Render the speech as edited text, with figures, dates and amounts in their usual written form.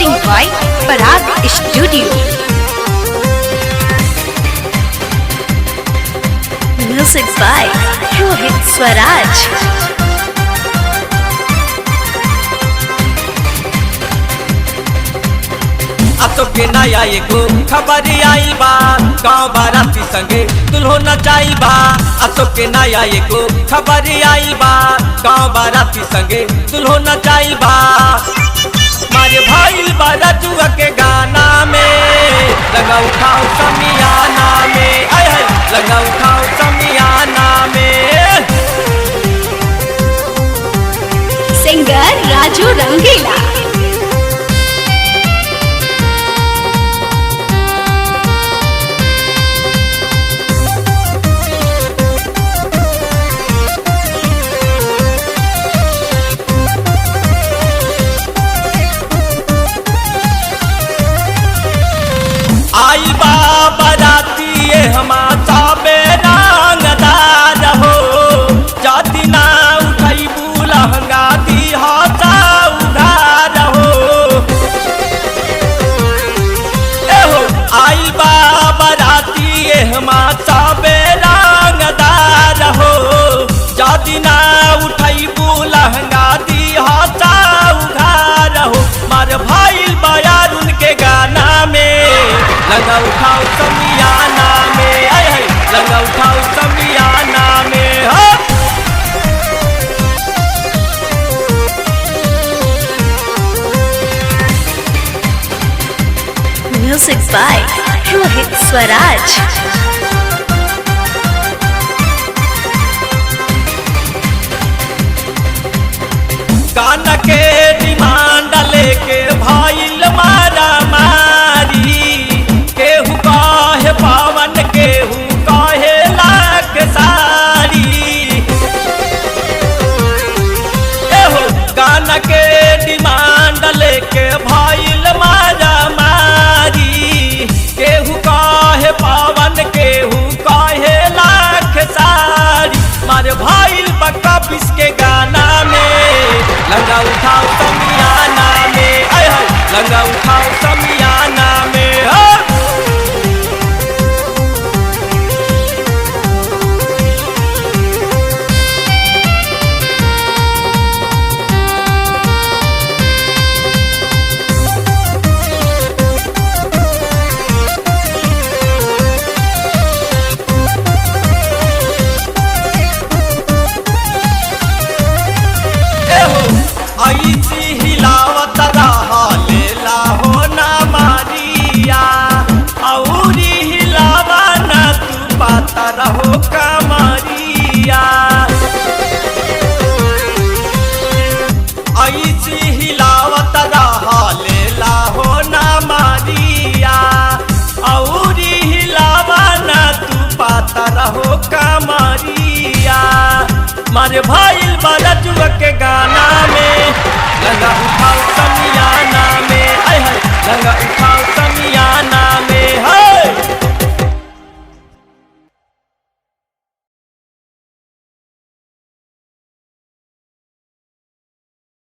recording by Parag Studio. Music by Rohit Swaraj. तो के नया एगो खबर आई बा, गाँव बाराती संगे दुल्हो नचाई बा। तो के नया एगो खबर आई बा, गाँव बाराती संगे दुल्हो नचाई बा। मारे भाई बारा जुआ के गाना में लगा उठाओ समियाना में, आय हाय लगा उठाओ समियाना में। सिंगर राजू रंगीला। आई बा बाराती हमारा बेरंगदार हो, जाति ना उठाई लहंगा दी हाथा उधार हो। एहो आई बा बाराती हमारा बेरंगदार हो, जाति ना उठाई लहंगा दी हाथा उधार हो। मार भाई बयार उनके गाना में लगा उठाओ समियाना में, आय हाय लगा उठाओ समियाना में हो। Music by Rohit Swaraj. गाना के डिमांड लेके भाईल मारा मारी, केहू काहे पावन केहू काहे लाख सारी। एहो गाना के डिमांड लेके भाईल मारा मारी, केहू काहे पावन केहू काहे लाख सारी। मारे भाईल बक्का पिस के गाना में लगा उठाओ समियाना में, आय हाय लगा उठाओ समियाना में हो। ऐसी हिलावत रहा लेला हो ना मारिया, औरी हिलावा ना तू पाता रहो कमरिया। ऐसी हिलावत रहा लेला हो ना मारिया, औरी हिलावा ना तू पाता रहो कमरिया। मारे भाई बारा जुआ के गाना में लगा उठाओ